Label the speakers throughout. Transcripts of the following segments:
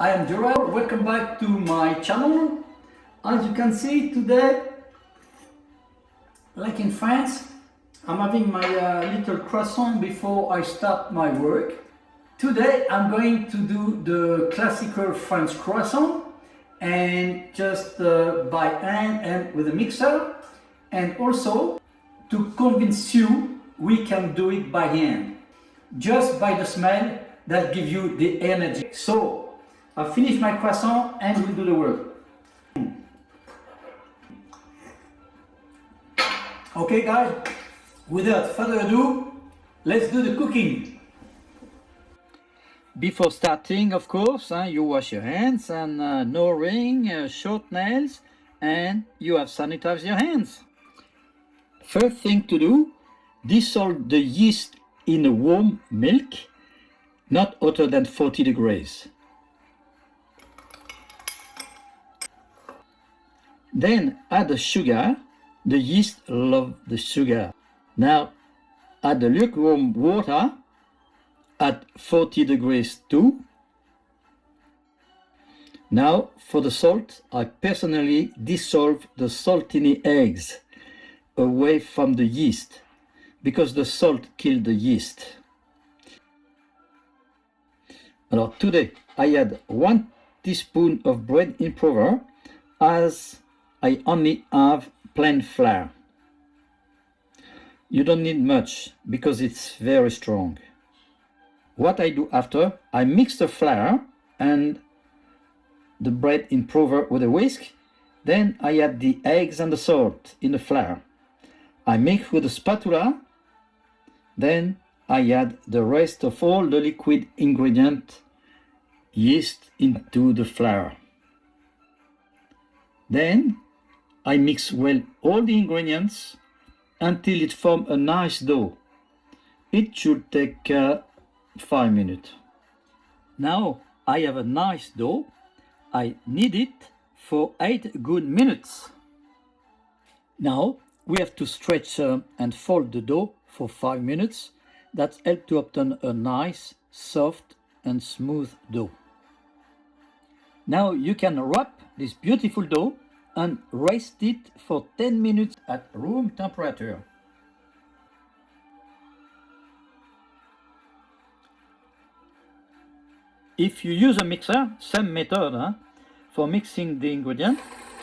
Speaker 1: I am Gérard, welcome back to my channel. As you can see today, like in France, I'm having my little croissant before I start my work. Today I'm going to do the classical French croissant and just by hand and with a mixer, and also to convince you we can do it by hand. Just by the smell that gives you the energy. So I'll finish my croissant and we'll do the work. Okay guys, without further ado, let's do the cooking. Before starting, of course, you wash your hands and no ring, short nails, and you have sanitized your hands. First thing to do, dissolve the yeast in a warm milk, not hotter than 40 degrees. Then add the sugar. The yeast love the sugar. Now add the lukewarm water at 40 degrees too. Now for the salt, I personally dissolve the saltiny eggs away from the yeast because the salt kills the yeast. Alors today I add 1 teaspoon of bread improver as I only have plain flour. You don't need much because it's very strong. What I do after, I mix the flour and the bread improver with a whisk. Then I add the eggs and the salt in the flour. I mix with a spatula. Then I add the rest of all the liquid ingredient, yeast, into the flour. Then I mix well all the ingredients until it forms a nice dough. It should take 5 minutes. Now I have a nice dough. I knead it for 8 good minutes. Now we have to stretch and fold the dough for 5 minutes. That helps to obtain a nice, soft and smooth dough. Now you can wrap this beautiful dough and rest it for 10 minutes at room temperature. If you use a mixer, same method for mixing the ingredient,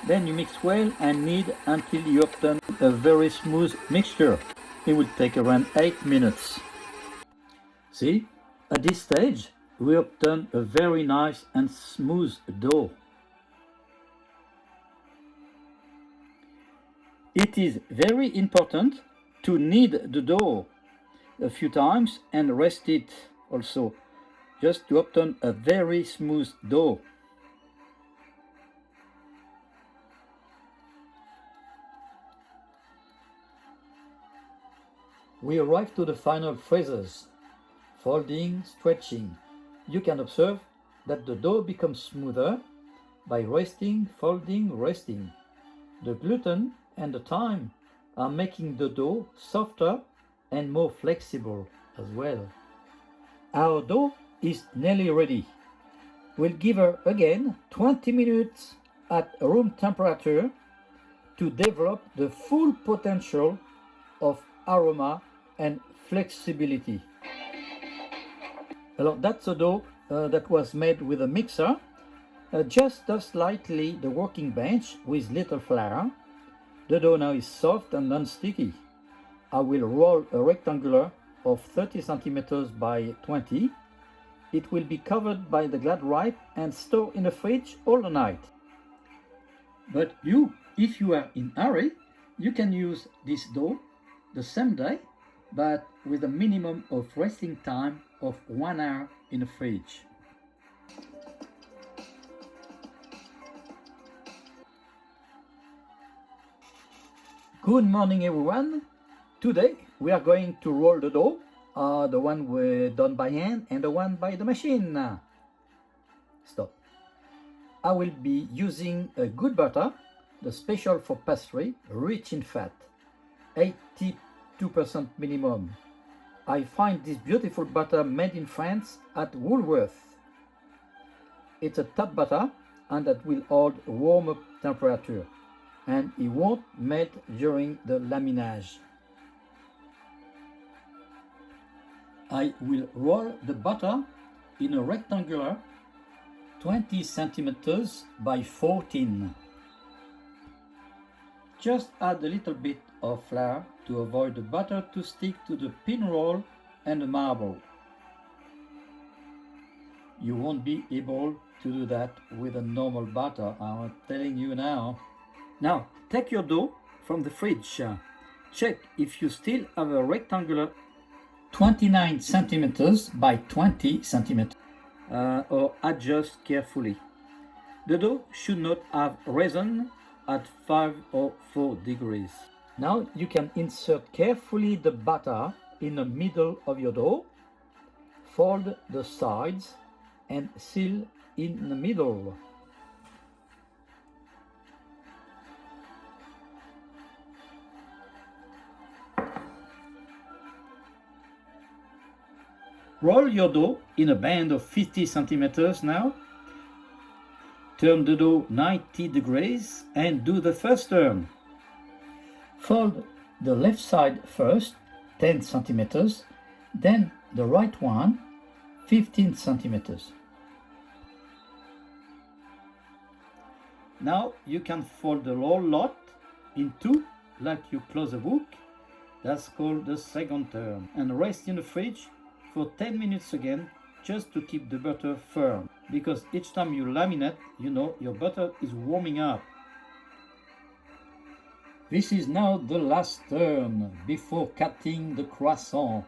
Speaker 1: then you mix well and knead until you obtain a very smooth mixture. It will take around 8 minutes. See, at this stage, we obtain a very nice and smooth dough. It is very important to knead the dough a few times and rest it also, just to obtain a very smooth dough. We arrive to the final phases, folding, stretching. You can observe that the dough becomes smoother by resting, folding, resting. The gluten and the thyme are making the dough softer and more flexible as well. Our dough is nearly ready. We'll give her again 20 minutes at room temperature to develop the full potential of aroma and flexibility. Alors that's a dough that was made with a mixer. Just dust slightly the working bench with little flour. The dough now is soft and non-sticky. I will roll a rectangle of 30 centimeters by 20. It will be covered by the glad wrap and stored in the fridge all the night. But if you are in a hurry, you can use this dough the same day, but with a minimum of resting time of 1 hour in the fridge. Good morning everyone. Today we are going to roll the dough, the one we done by hand and the one by the machine. Stop. I will be using a good butter, the special for pastry, rich in fat, 82% minimum. I find this beautiful butter made in France at Woolworth. It's a top butter and that will hold warm up temperature and it won't melt during the laminage. I will roll the butter in a rectangular 20 centimeters by 14. Just add a little bit of flour to avoid the butter to stick to the pin roll and the marble. You won't be able to do that with a normal butter, I'm telling you now. Now, take your dough from the fridge. Check if you still have a rectangular 29 centimeters by 20 centimeters, or adjust carefully. The dough should not have risen at 5 or 4 degrees. Now you can insert carefully the batter in the middle of your dough, fold the sides and seal in the middle. Roll your dough in a band of 50 centimeters now. Turn the dough 90 degrees and do the first turn. Fold the left side first, 10 centimeters, then the right one, 15 centimeters. Now you can fold the whole lot in two like you close a book. That's called the second turn. And rest in the fridge for 10 minutes again, just to keep the butter firm, because each time you laminate, you know your butter is warming up. This is now the last turn before cutting the croissant.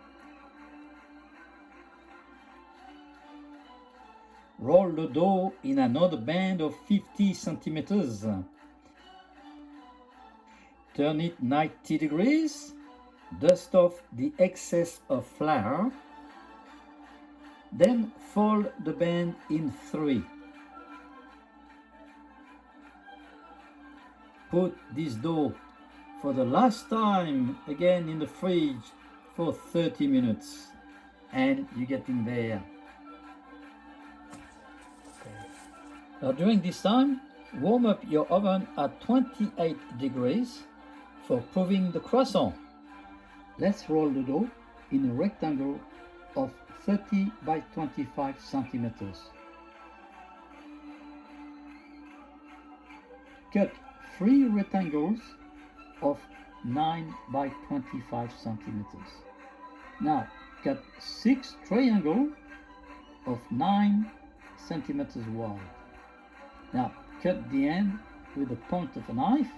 Speaker 1: Roll the dough in another band of 50 centimeters. Turn it 90 degrees. Dust off the excess of flour. Then fold the band in 3. Put this dough for the last time again in the fridge for 30 minutes and you're getting there. Now during this time, warm up your oven at 28 degrees for proving the croissant. Let's roll the dough in a rectangle of 30 by 25 centimeters. Cut 3 rectangles of 9 by 25 centimeters. Now cut 6 triangles of 9 centimeters wide. Now cut the end with the point of a knife.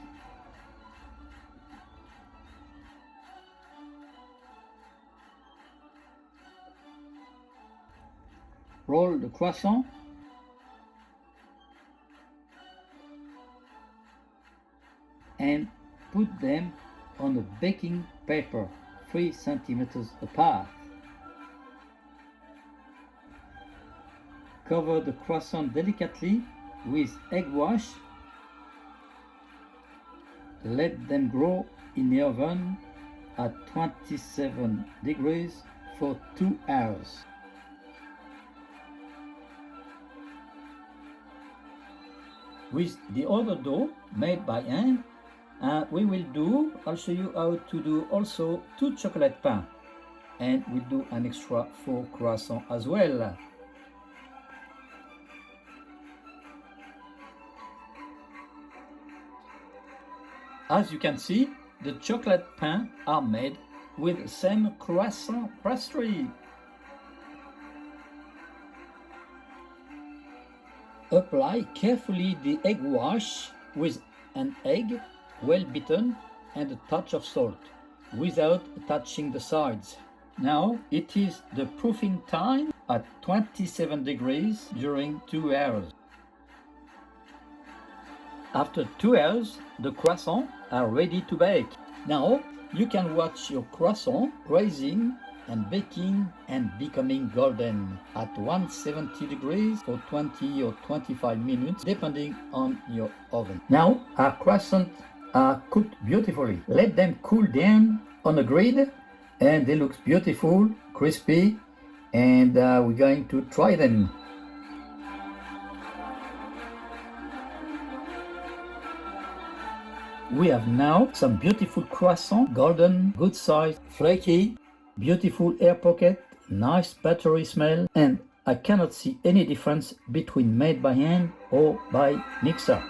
Speaker 1: Roll the croissant and put them on a baking paper 3 centimeters apart. Cover the croissant delicately with eggwash. Let them grow in the oven at 27 degrees for 2 hours. With the other dough made by hand, I'll show you how to do also 2 chocolate pains, and we'll do an extra 4 croissants as well. As you can see, the chocolate pains are made with the same croissant pastry. Apply carefully the egg wash with an egg well beaten and a touch of salt without touching the sides. Now it is the proofing time at 27 degrees during 2 hours. After 2 hours, the croissants are ready to bake. Now you can watch your croissant rising and baking and becoming golden at 170 degrees for 20 or 25 minutes depending on your oven. Now our croissants are cooked beautifully. Let them cool down on a grid and they look beautiful, crispy, and we're going to try them. We have now some beautiful croissant, golden, good size, flaky, beautiful air pocket, nice buttery smell, and I cannot see any difference between made by hand or by mixer.